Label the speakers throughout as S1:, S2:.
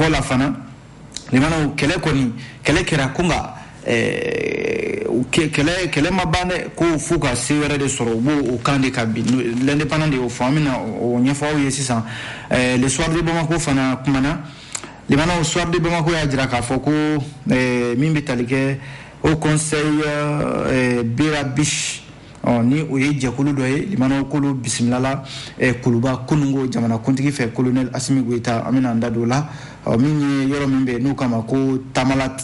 S1: fola fana limana kele koni kele kera kunga kele mabane ko fuka sewere de soro bo o kande kabi l'indépendant de o famina o nyefa o yesisa le soir de Bamako fana kumana limana au soir de Bamako ya jira ka foko mimbi talike au conseil Birabish ni o ye jekulu do ye limana kulu bismillah kuluba kunungo jamana kuntigi fe colonel Assimi Goïta amina ndadola min yoro mimbe no kama ko tamalat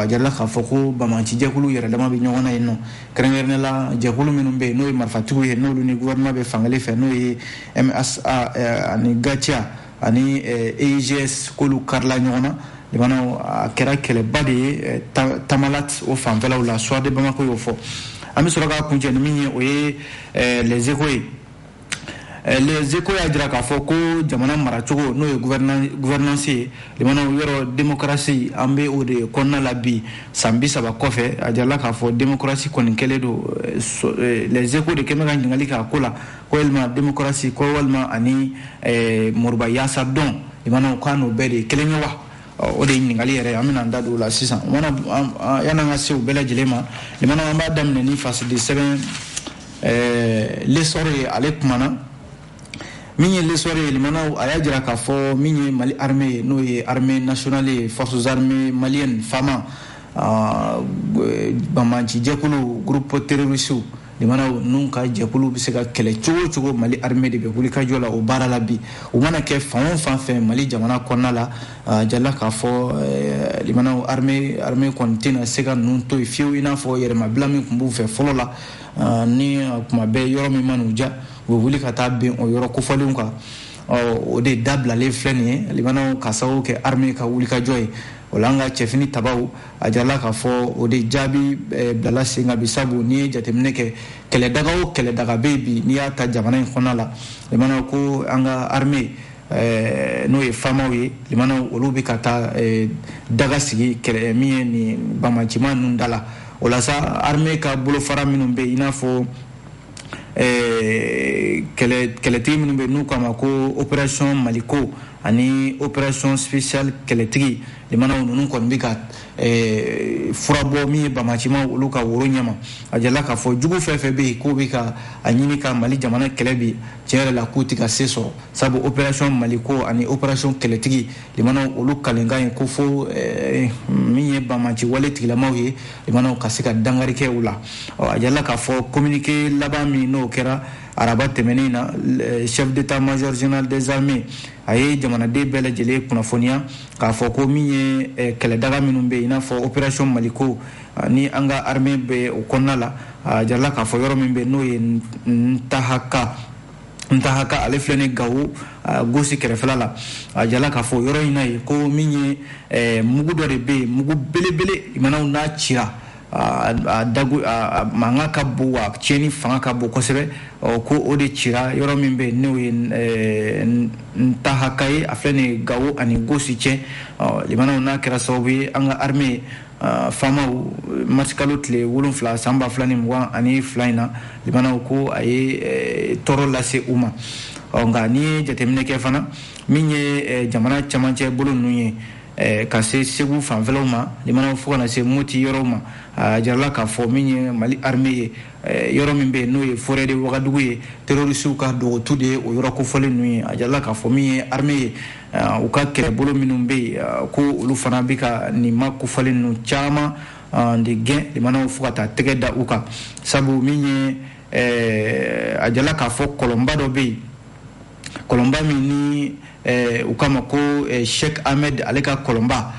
S1: jarla ka foko bamanci jekulu yere dama bi nyona yeno krengerne la jekulu minumbe no marfatu ye no ni gouvernement be fangale fe no ye MSA ani gacha ani AGS kulu karla nyona limana kera kele bade tamalat o fanvela la soir de Bamako yo fo ami soroka kunje ni minye oye les échos ya dira ka foko jamana marachogo no gouvernance limana yoro démocratie ambe o de konna labi sambi saba kofe ajala ka fo démocratie kon kele do les échos de kemega ngali ka kola ko elma démocratie ko walma ani morba yasa don limana ko no bede kelenyo wa o de ngali yere amina ndadu la sisa wana yana ngasi o bela jilema limana amba damne ni face de 7 lesore alekmana minye lesore limana ayajira ka fo minye Mali armée no ye armée nationale forces armées maliennes fama bamanci jekulu groupe terroriste limana nunka jekulu bisega kele chogo Mali armée de be kulika jola o barala bi o mana ke fan Mali jamana konnala jalla ka fo limana armée kontina sega nun to fiu ina fo yere ma blami kumbu fe folola ni kuma be yoro mi manuja wo wuli ka ta ben o yoro ko folun ka o de dabla le flene limana ka sawo ke armée ka wuli ka joy olanga chefini tabaw ajala ka fo o de jabi blala singa bisabu ni jatemne ke kele daga baby ni ata jamana khonala limana ko anga armée no e famawi limana olubi kata daga sigi kele mi ni bamajima nundala ola sa armée ka bulo fara minumbe ina fo kele timinumbe nu kama ko opération Maliko ani opération spéciale keletigi limana nunu kon bika furabo mi bamachima uluka woronyama ajala ka fo jugu fefe be ko bika anyini ka Mali jamana kelebi chere la kutika seso sabu opération Maliko ani opération keletigi limana uluka lenga ko fo mi bamachi waleti la mawi limana kasika dangarike ula ajala ka fo communiquer labami no kera araba temenina chef d'état-major général des armées aye jamana de bele jele kunafonia ka fo ko minye kele daga minumbe ina fo opération Maliko ni anga armée be o konnala jalla ka fo yoro minbe no ye ntahaka ale flene gawo gosi kerefala jalla ka fo yoro ina ko minye mugu do de be mugu belebele imana na chira dagu manga ka buwa cheni fanga ka bu kosebe ko ode chira yoro mimbe newe ntahakai aflene gawo ani gosi che limana na kera sobi anga armée fama maskalotle wulun fla samba flani mwa ani flaina limana ko ay toro lase uma nga ni jatemne ke fana minye jamana chamanche bulun nuye ka se segu fan veloma limana fo na se moti yoroma jarla ka fo minye Mali armée yoro mimbe no e forede wagadugu e terroriste ka do tude o yoro ko fole nuye jarla ka fo minye armée u ka kere bolo minumbe ko lu fana bika ni makku fole nu chama de gen limana fo ta tegeda uka sabu minye ajala ka fo kolomba do be kolomba mini ukama ko Sheikh Ahmed aleka kolomba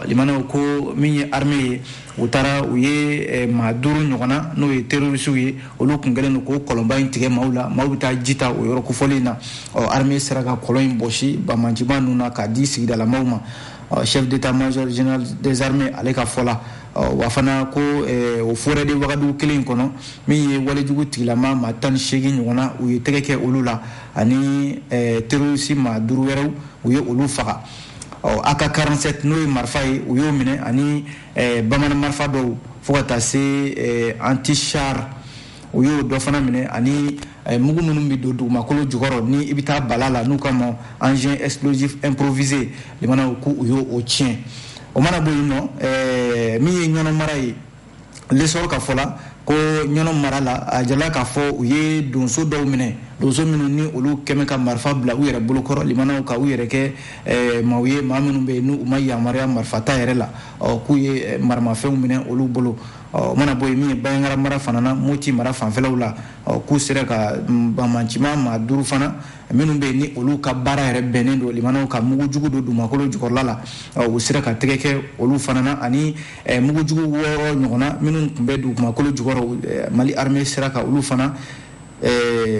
S1: limana ko minye armée utara uye maduru nyogona no e terroriste uye olu kungele no ko kolomba intige mawuta jita o yoro ko folina armée seraga kolon boshi ba manjiba nuna ka disi dala mawma chef d'état-major général des armées aleka fola wafana ko o forede wagadu kelin kono mi wale jugu tilama matan shegi nyogona uye tegeke olula ani terroriste maduru wero uye olu faga aka 47 no marfay uyo mine ani bamana marfa do fogata se anti char uyo do fana mine ani mugu minnu bɛ don dugumakolo jukɔrɔ ni i bɛ taa bala la n'u k'a ma engin explosif improvisé limana ko u y'o o tiɲɛ o mana bɔ yen nɔ min ye ɲɔnɔ mara ye lesɔrɔ ka fɔ la ko ɲɔnɔ mara la a jala k'a fɔ u ye donso dɔw minɛ donso minnu ni olu kɛmɛ ka marifa bila u yɛrɛ bolokɔrɔ limanaw ka u yɛrɛ kɛ maa ye maa minnu bɛ yen n'u ma yamaruya marifata yɛrɛ la k'u ye maramafɛnw minɛ olu bolo o mana bɔ yen min ye Bayangara mara fana na Moti mara fanfɛlaw la k'u sera ka bamancima maa 5 fana minnu bɛ yen ni olu ka baara yɛrɛ bɛnnen don limanaw ka mugujugu don dugumakolo jukɔrɔla la u sera ka tɛgɛ kɛ olu fana na ani mugujugu 6 ɲɔgɔnna minnu tun bɛ dugumakolo jukɔrɔ Mali armée sera ka olu fana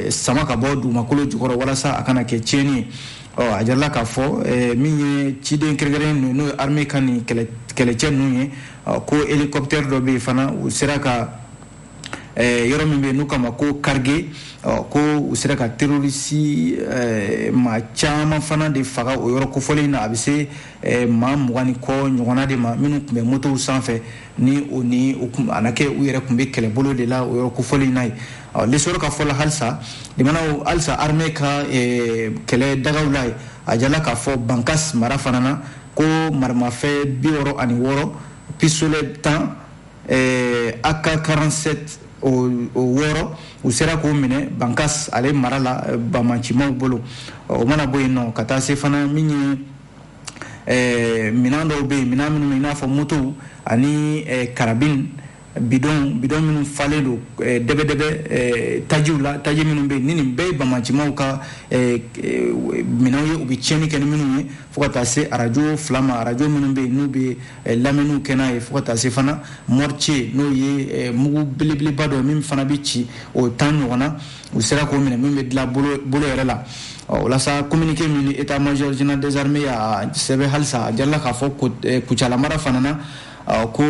S1: sama ka bɔ dugumakolo jukɔrɔ walasa a kana kɛ tiɲɛni ye a jarala k'a fɔ min ye ciden kɛrɛnkɛrɛnnen n'o ye armée ka nin kɛlɛcɛ ninnu ye ko hélicoptère dɔ bɛ yen fana u sera ka yɔrɔ min bɛ yen n'u k'a ma ko Karge ko u sera ka terroriste maa caman fana de faga o yɔrɔ kofɔlen na a bɛ se maa 20 kɔ ɲɔgɔnna de ma minnu tun bɛ motow sanfɛ ni a na kɛ u yɛrɛ tun bɛ kɛlɛbolo de la o yɔrɔ kofɔlen na ye lesɔrɔ ka fɔ la halisa limanaw halisa armée ka kɛlɛ dagaw la a jala k'a fɔ Bankas mara fana na ko maramafɛn 66 pistolet 10 AK-47 o 6 u sera k'o minɛ Bankas ale mara la bamancimaw bolo o mana bɔ yen nɔ ka taa se fana min ye minɛn dɔw bɛ yen minɛn minnu i n'a fɔ motow ani karabine bidon minnu falen don dɛbɛdɛbɛ tajiw la taji minnu bɛ yen ni nin bɛɛ ye bamancimaw ka minɛnw ye u bɛ tiɲɛni kɛ ni minnu ye fo ka taa se arajo 2 ma arajo minnu bɛ yen n'u bɛ lamɛnniw kɛ n'a ye fo ka taa se fana mortier n'o ye mugu belebeleba dɔ min fana bɛ ci o 10 ɲɔgɔnna u sera k'o minɛ min bɛ dilan bolo yɛrɛ la walasa communiqué min ni état major général des armées y'a sɛbɛn halisa a jarala k'a fɔ Kucala mara fana na ko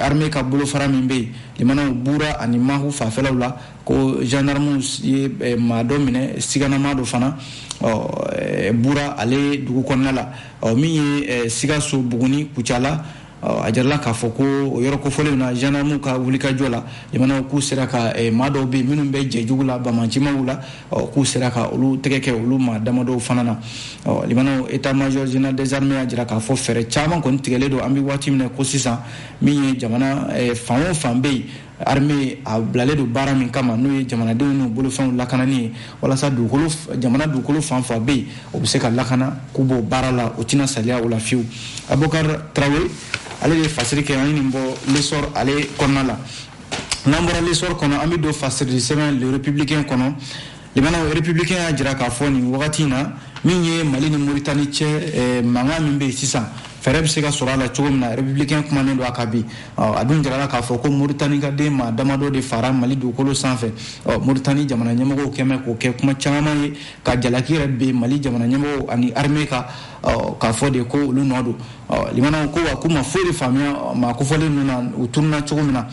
S1: armée ka bolofara min bɛ yen limanaw Bura ani Mahu fanfɛlaw la ko gendarmew ye maa dɔ minɛ siganama dɔ fana Bura ale dugu kɔnɔna la min ye Sikaso Buguni Kucala a jarala k'a fɔ ko o yɔrɔ kofɔlenw na gendarmew ka wulikajɔ la limanaw k'u sera ka maa dɔw bɛ yen minnu bɛ jɛjugu la bamancimaw la k'u sera ka olu tɛgɛ kɛ olu maa damadɔw fana na limanaw état major général des armées y'a jira k'a fɔ fɛɛrɛ caman kɔni tigɛlen don an bɛ waati min na ko sisan min ye jamana fan o fan bɛ yen armée a bilalen don baara min kama n'o ye jamanadenw n'u bolofɛnw lakanani ye walasa jamana dugukolo fan fɛ bɛ yen o bɛ se ka lakana k'u b'o baara la o tɛna saliya o la fiyewu Abubakar Traoré ale de fasiri kɛ an ye nin bɔ lesɔr ale kɔnɔna la n'an bɔra lesɔr kɔnɔ an bɛ don fasiri sɛbɛn le républicain kɔnɔ limanaw républicain y'a jira k'a fɔ nin wagati in na min ye Mali ni Mauritanie cɛ mankan min bɛ yen sisan fɛɛrɛ bɛ se ka sɔrɔ a la cogo min na républicain kumanen don a kan bi a dun jirala k'a fɔ ko Mauritanie ka den maa damadɔ de fara Mali dugukolo sanfɛ Mauritanie jamana ɲɛmɔgɔw kɛmɛ k'o kɛ kuma caman ye ka jalaki yɛrɛ bɛ Mali jamana ɲɛmɔgɔw ani armée ka k'a fɔ de ko olu nɔ don limanaw ko wa k'u ma foyi de faamuya maa kofɔlen ninnu na u tununa cogo min na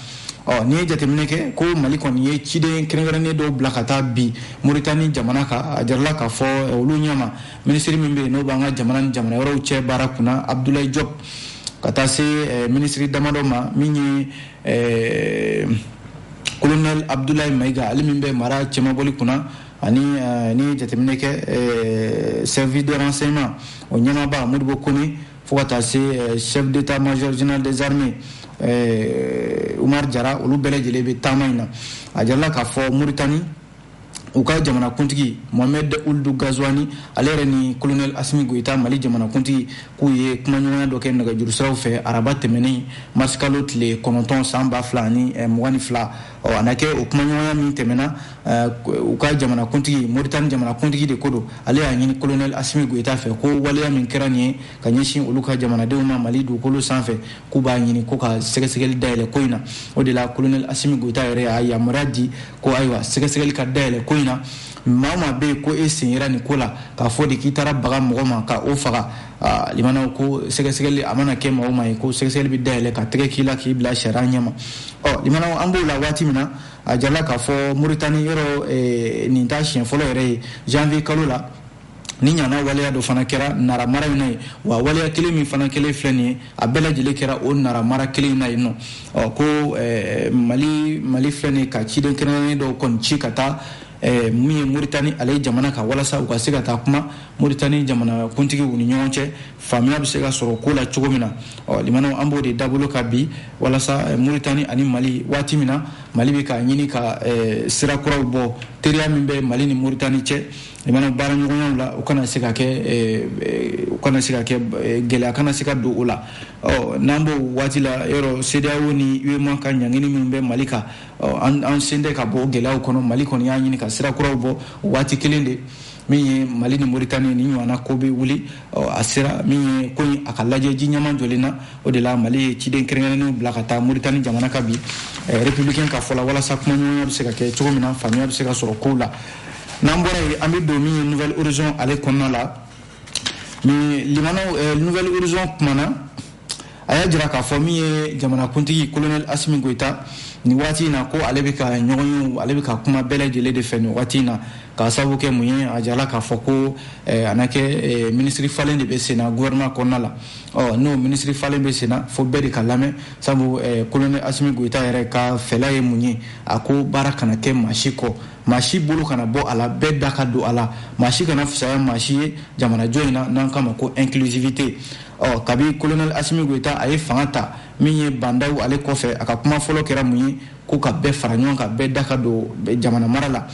S1: n'i ye jateminɛ kɛ ko Mali kɔni ye ciden kɛrɛnkɛrɛnnen dɔw bila ka taa bi Mauritanie jamana kan a jarala k'a fɔ olu ɲɛma minisiri min bɛ yen n'o b'an ka jamana ni jamana wɛrɛw cɛ baara kunna Abdoulaye Diop ka taa se minisiri damadɔ ma min ye colonel Abdoulaye Maïga ale min bɛ mara cɛmabɔli kunna ani ni jateminɛ kɛ service de renseignement o ɲɛmaba Modibo Kone fo ka taa se chef d'état major général des armées Umar Jara olu bɛɛ lajɛlen bɛ taama in na a jarala k'a fɔ Mauritanie u ka jamanakuntigi Mohamed Ould Ghazouani ale yɛrɛ ni colonel Assimi Goïta Mali jamanakuntigi k'u ye kumaɲɔgɔnya dɔ kɛ nɛgɛjurusiraw fɛ araba tɛmɛnen mars kalo tile 9 san 2022 a na kɛ o kumaɲɔgɔnya min tɛmɛna u ka jamanakuntigi Mauritanie jamanakuntigi de ko don ale y'a ɲini colonel Assimi Goïta fɛ ko waleya min kɛra nin ye ka ɲɛsin olu ka jamanadenw ma Mali dugukolo sanfɛ k'u b'a ɲini ko ka sɛgɛsɛgɛli dayɛlɛ ko in na o de la colonel Assimi Goïta yɛrɛ y'a yamaruya di ko ayiwa sɛgɛsɛgɛli ka dayɛlɛ ko in na maa o maa bɛ yen ko e sen yera nin ko la k'a fɔ de k'i taara baga mɔgɔ ma ka o faga limanaw ko sɛgɛsɛgɛli a mana kɛ maa o maa ye ko sɛgɛsɛgɛli bɛ dayɛlɛ ka tɛgɛ k'i la k'i bila sariya ɲɛma limanaw an b'o la waati min na a jarala k'a fɔ Mauritanie yɔrɔ nin t'a siɲɛ fɔlɔ yɛrɛ ye janvier kalo la ni ɲana waleya dɔ fana kɛra nara mara in na ye wa waleya kelen min fana kelen filɛ nin ye a bɛɛ lajɛlen kɛra o nara mara kelen in na yen nɔ ko Mali filɛ nin ye ka ciden kɛrɛnkɛrɛnnen dɔw kɔni ci ka taa min ye Mauritanie ale jamana ka walasa u ka se ka taa kuma Mauritanie jamana kuntigi u ni ɲɔgɔn cɛ faamuya bɛ se ka sɔrɔ ko la cogo min na limanaw an b'o de dabolo ka bi walasa Mauritanie ani Mali waati min na Mali bɛ ka ɲini ka sira kuraw bɔ teriya min bɛ Mali ni Mauritanie cɛ limanaw baara ɲɔgɔnyaw la u kana se ka kɛ gɛlɛya kana se ka don o la n'an b'o waati la yɔrɔ CEDEAO ni UEMOA ka ɲangini min bɛ Mali kan an sen tɛ ka bɔ gɛlɛyaw kɔnɔ Mali kɔni y'a ɲini ka sira kuraw bɔ waati kelen de min ye Mali ni Mauritanie ni ɲɔgɔnna ko bɛ wuli a sera min ye ko in a ka lajɛ ji ɲɛma jɔlen na o de la Mali ye ciden kɛrɛnkɛrɛnnenw bila ka taa Mauritanie jamana kan bi républicain ka fɔ la walasa kuma ɲɔgɔnya bɛ se ka kɛ cogo min na faamuya bɛ se ka sɔrɔ kow la n'an bɔra yen an bɛ don min ye Nouvelle Horizon ale kɔnɔna la mais limanaw Nouvelle Horizon kumana a y'a jira k'a fɔ min ye jamanakuntigi colonel Assimi Goïta ni waati in na ko ale bɛ ka ɲɔgɔn ye ale bɛ ka kuma bɛɛ lajɛlen de fɛ ni waati in na k'a sababu kɛ mun ye a jala k'a fɔ ko a na kɛ ministre falen de bɛ sen na gouvernement kɔnɔna la n'o ministre falen bɛ sen na fo bɛɛ de ka lamɛn sabu colonel Assimi Goïta yɛrɛ ka fɛla ye mun ye a ko baara kana kɛ maa si kɔ maa si bolo kana bɔ a la bɛɛ da ka don a la maa si kana fisaya maa si ye jamanajɔ in na n'an k'a ma ko inclusivité kabi colonel Assimi Goïta a ye fanga ta min ye bandaw ale kɔfɛ a ka kuma fɔlɔ kɛra mun ye ko ka bɛɛ fara ɲɔgɔn kan bɛɛ da ka don jamana mara la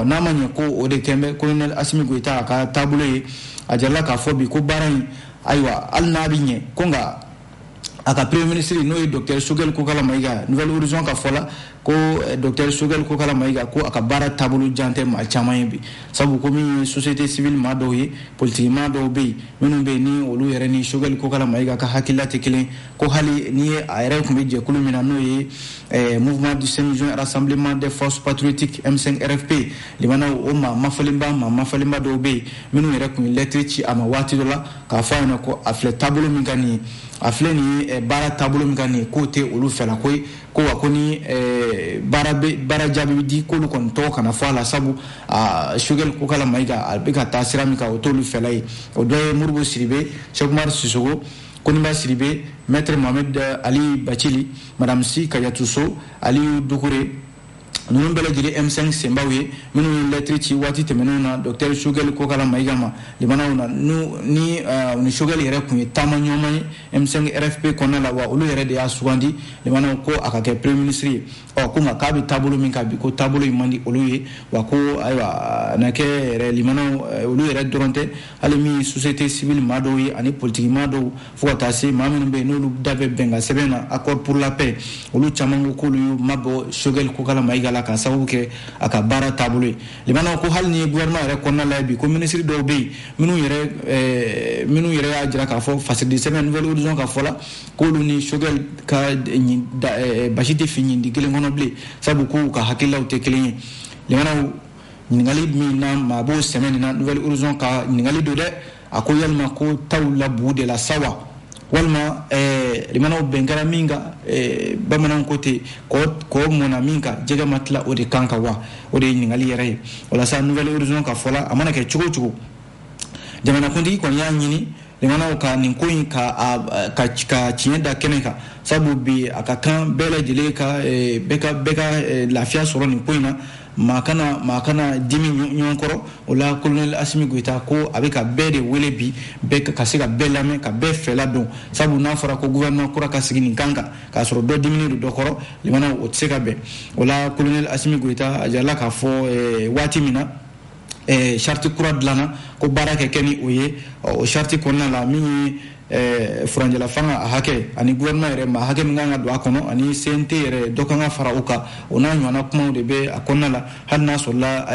S1: n'a ma ɲɛ ko o de kɛn bɛ colonel Assimi Goïta a ka taabolo ye a jarala k'a fɔ bi ko baara in ayiwa hali n'a bɛ ɲɛ ko nka a ka premier ministre n'o ye docteur Choguel Kokala Maïga Nouvelle Horizon ka fɔ la ko docteur Choguel Kokala Maïga ko a ka baara taabolo jan tɛ maa caman ye bi sabu ko min ye société civile maa dɔw ye politique maa dɔw bɛ yen minnu bɛ yen ni olu yɛrɛ ni Choguel Kokala Maïga ka hakilila tɛ kelen ko hali ni ye a yɛrɛ tun bɛ jɛkulu min na n'o ye mouvement du 5 juin rassemblement des forces patriotiques M5 RFP limanaw o maa mafalenba dɔw bɛ yen minnu yɛrɛ tun ye lettre ci a ma waati dɔ la k'a fɔ a ɲɛna ko a filɛ taabolo min ka nin ye a filɛ nin ye baara taabolo min ka nin ye k'o tɛ olu fɛla ko ye ko wa ko ni baara jaabi bɛ di k'olu kɔni tɔgɔ kana fɔ a la sabu Choguel Kokala Maïga a bɛ ka taa sira min kan o t'olu fɛla ye o dɔ ye Modibo Sidibe Cheikh Oumar Sissoko Koniba Sidibe Maître Mohamed Ali Bathily Madame Si Kadiatou Sow Aliou Doucouré ninnu bɛɛ lajɛlen M5 senbaw ye minnu ye lettre ci waati tɛmɛnenw na docteur Choguel Kokala Maïga ma limanaw na ni Choguel yɛrɛ kun ye taama ɲɔgɔnma ye M5 RFP kɔnɔna la wa olu yɛrɛ de y'a sugandi limanaw ko a ka kɛ premier ministre ye ko nka k'a bɛ taabolo min kan bi ko taabolo in man di olu ye wa ko ayiwa na kɛ yɛrɛ limanaw olu yɛrɛ dɔrɔn tɛ hali min société civile maa dɔw ye ani politique maa dɔw fo ka taa se maa minnu bɛ yen n'olu da bɛ bɛnkan sɛbɛn na accord pour la paix olu caman ko k'olu y'u mabɔ Choguel Kokala Maïga la ka sababu kɛ a ka baara taabolo ye limanaw ko hali ni gouvernement yɛrɛ kɔnɔna la bi ko ministre dɔw bɛ yen minnu yɛrɛ y'a jira k'a fɔ fasidisɛbɛn Nouvelle Horizon ka fɔ la k'olu ni Choguel ka basi tɛ fin ɲindi kelen kɔnɔ bilen sabu k'u ka hakililaw tɛ kelen ye limanaw ɲininkali min na maa b'o sɛmɛ nin na Nouvelle Horizon ka ɲininkali don dɛ a ko yalima ko taw la bugu de la sawa walima limanaw bɛn kɛra min kan bamananw ko ten kɔ mɔna min kan jɛgɛ ma tila o de kan ka wa o de ye ɲininkali yɛrɛ ye walasa Nouvelle Horizon ka fɔ la a mana kɛ cogo o cogo jamanakuntigi kɔni y'a ɲini limanaw ka nin ko in ka tiɲɛ da kɛnɛ kan sabu bi a ka kan bɛɛ lajɛlen ka bɛɛ ka lafiya sɔrɔ nin ko in na maa kana dimi ɲɔgɔn kɔrɔ o la colonel Assimi Goïta ko a bɛ ka bɛɛ de wele bi bɛɛ ka se ka bɛɛ lamɛn ka bɛɛ fɛla dɔn sabu n'a fɔra ko gouvernement kura ka sigi nin kan kan k'a sɔrɔ dɔ diminen don dɔ kɔrɔ limanaw o tɛ se ka bɛn o la colonel Assimi Goïta a jarala k'a fɔ waati min na charte kura dilanna ko baara kɛ ni o ye o charte kɔnɔna la min ye furanjɛla fanga a hakɛ ani gouvernement yɛrɛ ma hakɛ min kan ka don a kɔnɔ ani CNT yɛrɛ dɔ kan ka fara o kan o n'a ɲɔgɔnna kumaw de bɛ a kɔnɔna la hali n'a sɔrɔla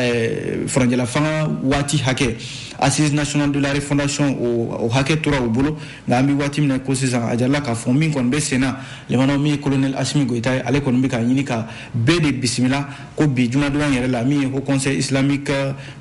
S1: furanjɛla fanga waati hakɛ assise nationale de la refondation o hakɛ tora o bolo nka an bɛ waati min na ko sisan a jarala k'a fɔ min kɔni bɛ sen na limanaw min ye colonel Assimi Goïta ye ale kɔni bɛ ka ɲini ka bɛɛ de bisimila ko bi jumadonya yɛrɛ la min ye haut conseil islamique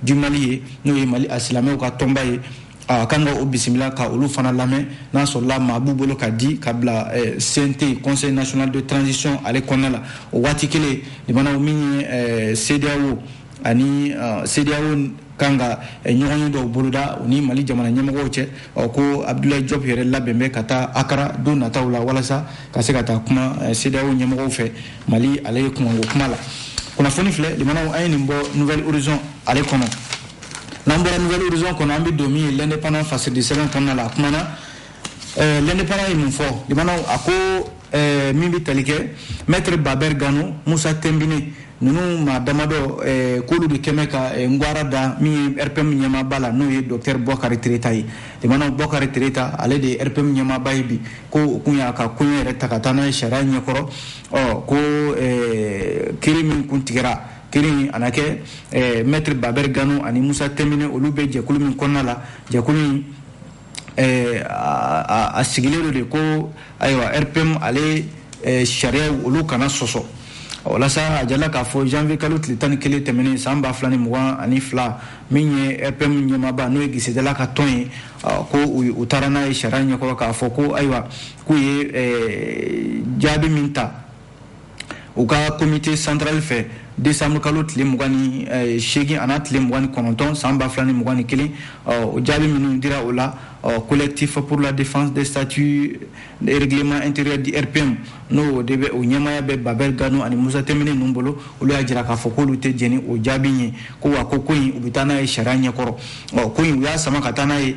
S1: du Mali ye n'o ye Mali a silamɛw ka tɔnba ye a kan ka o bisimila ka olu fana lamɛn n'a sɔrɔla maa b'u bolo ka di ka bila CNT conseil national de transition ale kɔnɔna la o waati kelen limanaw min ye CEDEAO ani CEDEAO kan ka ɲɔgɔn ye dɔw boloda u ni Mali jamana ɲɛmɔgɔw cɛ ko Abdoulaye Diop yɛrɛ labɛn bɛ ka taa Akara don nataw la walasa ka se ka taa kuma CEDEAO ɲɛmɔgɔw fɛ Mali ale ye kunkanko kuma la kunnafoni filɛ limanaw an ye nin bɔ Nouvelle Horizon ale kɔnɔ n'an bɔra Nouvelle Horizon kɔnɔ an bɛ don min ye l'indépendant fasidi sɛbɛn kɔnɔna la a kumana l'indépendant ye mun fɔ limanaw a ko min bɛ tali kɛ maître Baber Gano Musa Tembine ninnu maa damadɔ k'olu de kɛmɛ ka ngwara da min ye RPM ɲɛmaaba la n'o ye docteur Bokari Tireta ye limanaw Bokari Tireta ale de ye RPM ɲɛmaaba ye bi ko o kun y'a ka koɲɛ yɛrɛ ta ka taa n'a ye sariya ɲɛkɔrɔ ko kiiri min kun tigɛra kiiri a na kɛ maître Baber Gano ani Musa Tembine olu bɛ jɛkulu min kɔnɔna la jɛkulu in a sigilen do de ko ayiwa RPM ale sariya olu kana sɔsɔ walasa a jala k'a fɔ janvier kalo tile 11 tɛmɛnen san 2022 min ye RPM ɲɛmaaba n'o ye Gisedala ka tɔn ye ko u taara n'a ye sariya ɲɛkɔrɔ k'a fɔ ko ayiwa k'u ye jaabi min ta u ka comité central fɛ décembre kalo tile 28 ana tile 29 san 2021 o jaabi minnu dira o la collectif pour la défense des statuts et règlements intérieurs du RPM n'o de bɛ o ɲɛmaya bɛ Baber Gano ani Musa Tembine ninnu bolo olu y'a jira k'a fɔ k'olu tɛ jɛni o jaabi ye ko wa ko in u bɛ taa n'a ye sariya ɲɛkɔrɔ ko in u y'a sama ka taa n'a ye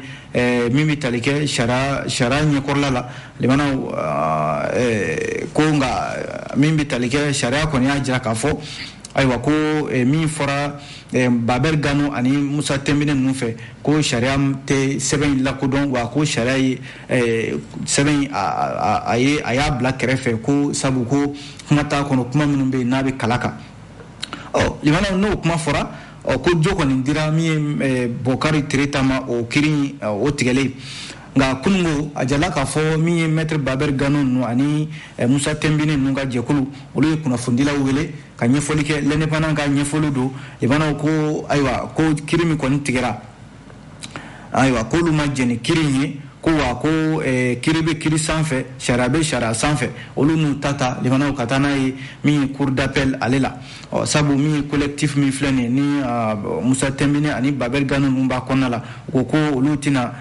S1: min bɛ tali kɛ sariya ɲɛkɔrɔla la limanaw ko nka min bɛ tali kɛ sariya kɔni y'a jira k'a fɔ ayiwa ko min fɔra Baber Gano ani Musa Tembine ninnu fɛ ko sariya tɛ sɛbɛn lakodɔn wa ko sariya ye sɛbɛn a y'a bila kɛrɛfɛ ko sabu ko kuma t'a kɔnɔ kuma minnu bɛ yen n'a bɛ kala kan limanaw n'o kuma fɔra ko jo kɔni dira min ye Bokari Tireta ma o kiiri o tigɛlen nka kunungo a jala k'a fɔ min ye maître Baber Gano ninnu ani Musa Tembine ninnu ka jɛkulu olu ye kunnafonidilaw wele ka ɲɛfɔli kɛ l'indépendant ka ɲɛfɔli don limanaw ko ayiwa ko kiiri min kɔni tigɛra ayiwa k'olu ma jɛni kiiri ye ko wa ko kiiri bɛ kiiri sanfɛ sariya bɛ sariya sanfɛ olu n'u ta limanaw ka taa n'a ye min ye cour d'appel ale la sabu min ye collectif min filɛ nin ye ni Musa Tembine ani Baber Gano ninnu b'a kɔnɔna la u ko olu tɛna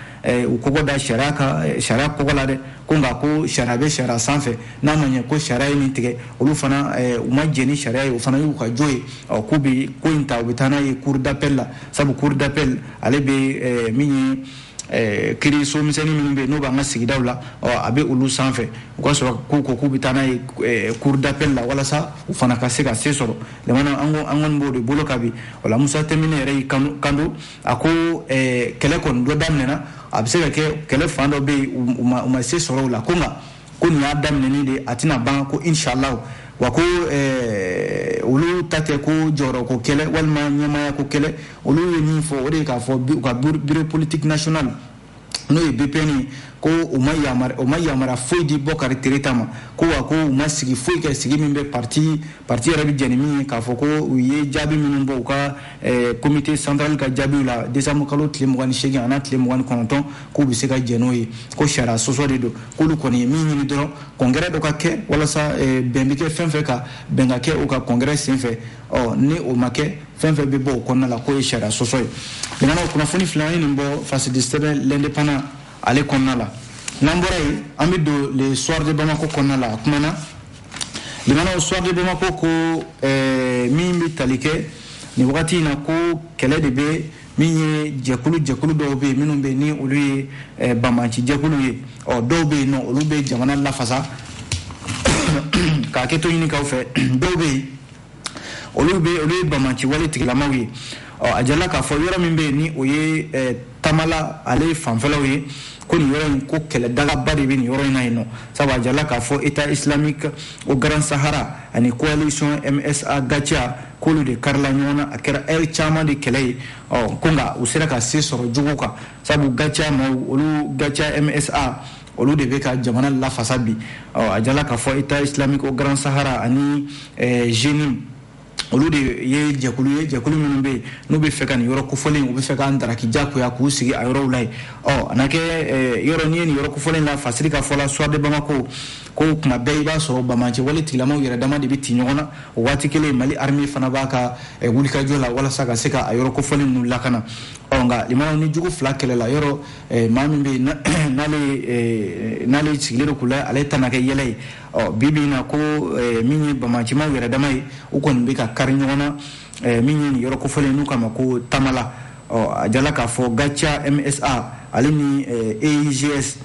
S1: u kɔgɔ da sariya kɔgɔ la dɛ ko nka ko sariya bɛ sariya sanfɛ n'a ma ɲɛ ko sariya ye min tigɛ olu fana u ma jɛni sariya ye o fana y'u ka jo ye k'u bɛ ko in ta u bɛ taa n'a ye cour d'appel la sabu cour d'appel ale bɛ min ye kiiri so misɛnnin minnu bɛ yen n'o b'an ka sigidaw la a bɛ olu sanfɛ u ka sɔrɔ k'u bɛ taa n'a ye cour d'appel la walasa u fana ka se ka se sɔrɔ limanaw an kɔni b'o de bolo ka bi o la Musa Tembine yɛrɛ y'i kanto a ko kɛlɛ kɔni dɔ daminɛna a bɛ se ka kɛ kɛlɛ fan dɔ bɛ yen u ma se sɔrɔ o la ko nka ko nin y'a daminɛni de a tɛna ban ko inshallah wa ko olu ta tɛ ko jɔyɔrɔ ko kɛlɛ walima ɲɛmaya ko kɛlɛ olu ye min fɔ o de ye k'a fɔ u ka bureau politique national n'o ye BPN ko u ma yamaruya foyi di Bokari Tireta ma ko wa ko u ma sigi foyi kɛ sigi min bɛ parti yɛrɛ bɛ jɛni min ye k'a fɔ ko u ye jaabi minnu bɔ u ka comité central ka jaabiw la décembre kalo tile 28 ana tile 29 k'u bɛ se ka jɛn n'o ye ko sariya sɔsɔ de don k'olu kɔni ye min ɲini dɔrɔn congrès dɔ ka kɛ walasa bɛn bɛ kɛ fɛn fɛn ka bɛn ka kɛ u ka congrès senfɛ ni o ma kɛ fɛn fɛn bɛ bɔ o kɔnɔna la k'o ye sariya sɔsɔ ye limanaw kunnafoni fila ye nin bɔ fasidi sɛbɛn l'indépendant ale kɔnɔna la n'an bɔra yen an bɛ don le soir de Bamako kɔnɔna la a kumana limanaw soir de Bamako ko min bɛ tali kɛ nin wagati in na ko kɛlɛ de bɛ min ye jɛkulu dɔw bɛ yen minnu bɛ ni olu ye banbanci jɛkulu ye dɔw bɛ yen nɔ olu bɛ jamana lafasa k'a kɛ to ɲini k'aw fɛ dɔw bɛ yen olu ye banbanci wale tigilamaw ye a jala k'a fɔ yɔrɔ min bɛ yen ni o ye Tamala ale fanfɛlaw ye ko nin yɔrɔ in ko kɛlɛdagaba de bɛ nin yɔrɔ in na yen nɔ sabu a jala k'a fɔ État islamique au Grand Sahara ani coalition MSA Gatia k'olu de karila ɲɔgɔn na a kɛra heure caman de kɛlɛ ye ko nka u sera ka se sɔrɔ jogo kan sabu Gatia olu Gatia MSA olu de bɛ ka jamana lafasa bi a jala k'a fɔ État islamique au Grand Sahara ani Jenim olu de ye jɛkulu minnu bɛ yen n'u bɛ fɛ ka nin yɔrɔ kofɔlen u bɛ fɛ k'an daraki jagoya k'u sigi a yɔrɔw la yen a na kɛ yɔrɔ n'i ye nin yɔrɔ kofɔlen la fasiri ka fɔ la soir de Bamako ko kuma bɛɛ i b'a sɔrɔ banbanci wale tigilamaw yɛrɛ dama de bɛ ti ɲɔgɔn na o waati kelen Mali armée fana b'a ka wulikajɔ la walasa ka se ka a yɔrɔ kofɔlen ninnu lakana nga limana ni jugu fla kelela yoro mami be nale sigilero kula ale tanake yele bibi na ko minyi bamachima wera damai ukon be ka karnyona minyi yoro ko fole nu kama ko tamala ajala ka fo gacha MSA ale ni AIGS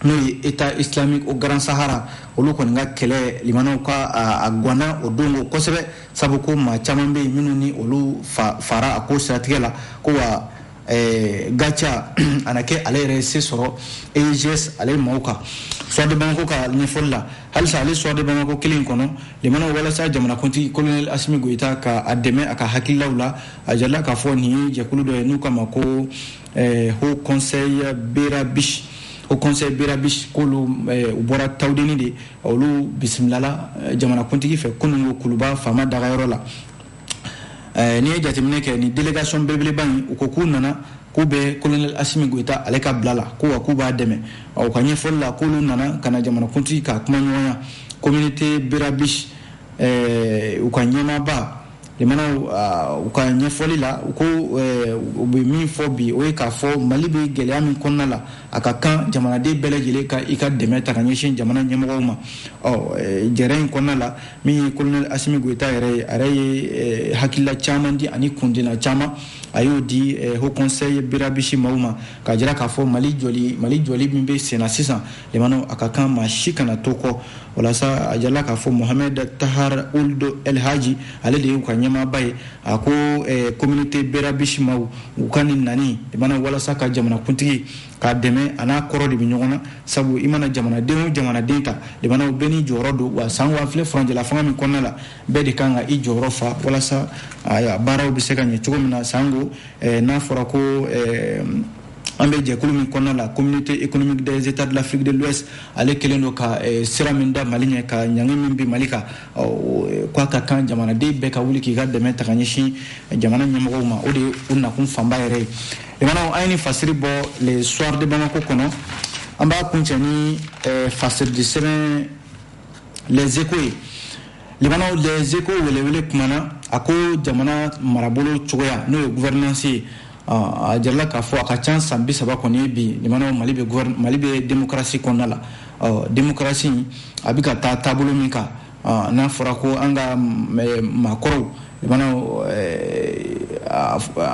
S1: no État islamique au Grand Sahara olu ko nga kele limana ko agwana odongo kosebe sabu ko ma chamambe minuni olu fara akosa tigela ko wa gacha anake ale rese soro AIGS ale mauka so de banko ka ni folla hal sa ale so de banko kilin kono limana wala sa jamana konti colonel Assimi Goïta ka ademe aka hakilawla ajalla ka fo ni je kulu do nu kama ko au conseil Berabish au conseil Berabish kulu ubora tawdeni de olu bismillah jamana konti ki fe kunu kuluba fama daga yorola ni jatimine ke ni délégation belebele bani ukoku nana kube colonel Assimi Goïta ale ka blala ko wa kuba deme o kanye folla kulu nana kana jamana konti ka kuma nyoya communauté Berabish ukanyema ba limana ukanye folila uko obe mi fobi o ka fo malibe geleami konnala akakan jamana de belejele ka ika deme takanyeshin jamana nyemogoma jeren konnala mi colonel Assimi Goïta are hakilla chamandi ani kundina chama ayo di au conseil Berabish mauma ka jira ka fo mali joli mimbe sena sisan limana akakan mashika na toko wala sa ajala ka fo Mohamed Tahar Ould El Haji ale de ukanyema baye ako communauté Berabish mau ukani nani limana wala sa ka jamana kuntigi ka deme ana koro de binyona sabu imana jamana denta limana beni jorodo wa sangwa fle front de la femme konnala be de kanga i jorofa wala sa aya baraw biseka nye chugomina sango na fora ko ambe jekulu min konnala communauté économique des états de l'Afrique de l'Ouest ale keleno ka siraminda malinya ka nyangi mimbi malika kwa ka kan jamana de be ka wuli ki ga deme takanyishi jamana nyamago ma ode unna kun famba yere limana ayni fasiri bo les soirs de Bamako kono amba kunchani fasir de semaine les échos limana les échos wele kumana ako jamana marabolo choya no gouvernance ajalla ka fo aka chance sambi saba koni bi limana malibe démocratie konnala démocratie abika tabulu mika na fora ko anga makoro limana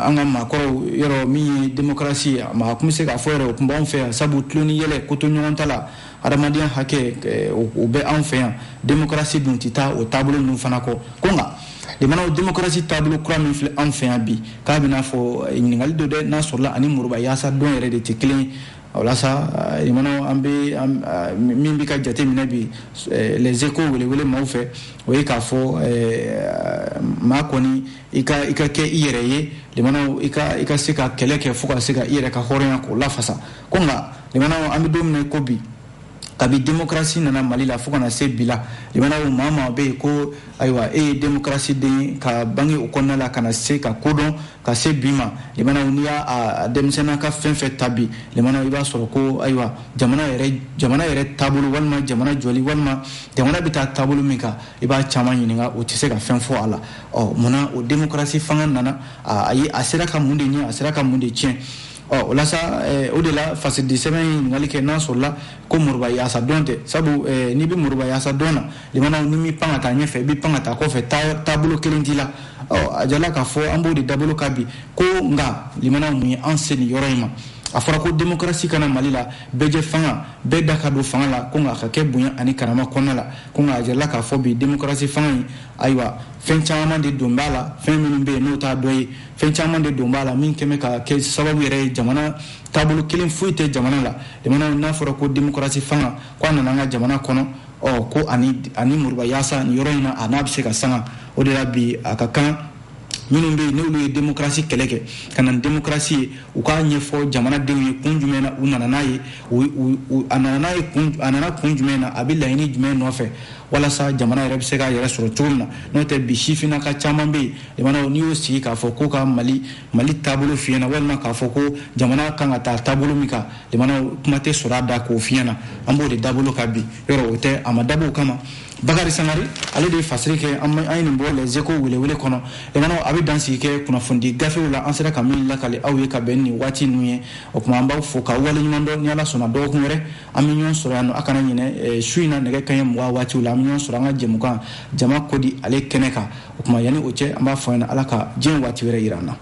S1: anga makoro yoro mi démocratie ma kumise ka fo yoro kumba on fait sabu tloni yele koto nyontala adamadian hake o be en fait démocratie dont tita au tableau nous fanako konga limana démocratie tableau kura min fle en fait bi ka bina fo ngali do de na sorla ani muruba yasa don yere de teklen wala sa limana ambe mimbi ka jate minabi les échos wele ma fait o ka fo ma koni ika ke iyereye limana ika sika keleke fuka sika iyere ka horen ko la fasa konga limana ambe domine ko bi kabi démocratie nana Mali la fukana se bila limana o mama be ko aywa démocratie de ka bangi ukonna la kana se ka kodon ka se bima limana unia a demsena ka fenfe tabi limana iba soro ko aywa jamana yere tabulu walma jamana joli walma jamana bita tabulu mika iba chama yininga utise ka fenfo ala mona o démocratie fanga nana ayi asira ka munde nya asira ka munde tien wala sa au-delà face de semaine ngali ke na sola ko murba ya sa donte sabu ni bi murba ya sa dona limana ni mi panga ta nyefe bi panga ta ko fe tablo kelindila ajala ka fo ambo de dablo kabi ko nga limana mu enseigne yoroima afara ko démocratie kana Mali la beje fanga be daka do fanga la ko nga ke bunya ani karama konnala ko nga ajala ka fo bi démocratie fanga aywa fenchama de dombala feminin be no ta doyi fenchama de dombala min keme ka ke sababu yere jamana tabulu kilin fuite jamana la demana na fara ko démocratie fanga ko nanga jamana kono ko ani murba yasa ni yoroina anabse ka sanga o de la bi akakan minnu be ne démocratie keleke kana démocratie u ka nyefo jamana dewi kunjumena unana nayi anana kunjumena abilla ini jumen nofe wala sa jamana yɛrɛ bɛ se ka yɛrɛ sɔrɔ cogo min na n'o tɛ bi sifina ka caman bɛ yen jamana n'i y'o sigi k'a fɔ ko ka mali taabolo f'i ɲɛna walima k'a fɔ ko jamana kan ka taa taabolo min kan jamana kuma tɛ sɔrɔ a da k'o f'i ɲɛna an b'o de dabolo ka bi yɔrɔ o tɛ a ma dabɔ o kama Bakari Sangari ale de fasiri kɛ an nin bɔ les échos wele kɔnɔ lemana a bɛ dansigi kɛ kunnafoni gafew la an sera ka min lakale aw ye ka bɛn ni waati ninnu ye o kuma an b'aw fo ka wale ɲuman dɔn ni Ala sɔnna dɔgɔkun wɛrɛ an bɛ ɲɔgɔn sɔrɔ yan nɔ a kana ɲinɛ su in na nɛgɛ kanɲɛ 20 waatiw la an bɛ ɲɔgɔn sɔrɔ an ka jɛmukan jama kodi ale kɛnɛ kan o kuma yanni o cɛ an b'a fɔ an ɲɛna Ala ka diɲɛ waati wɛrɛ yira an na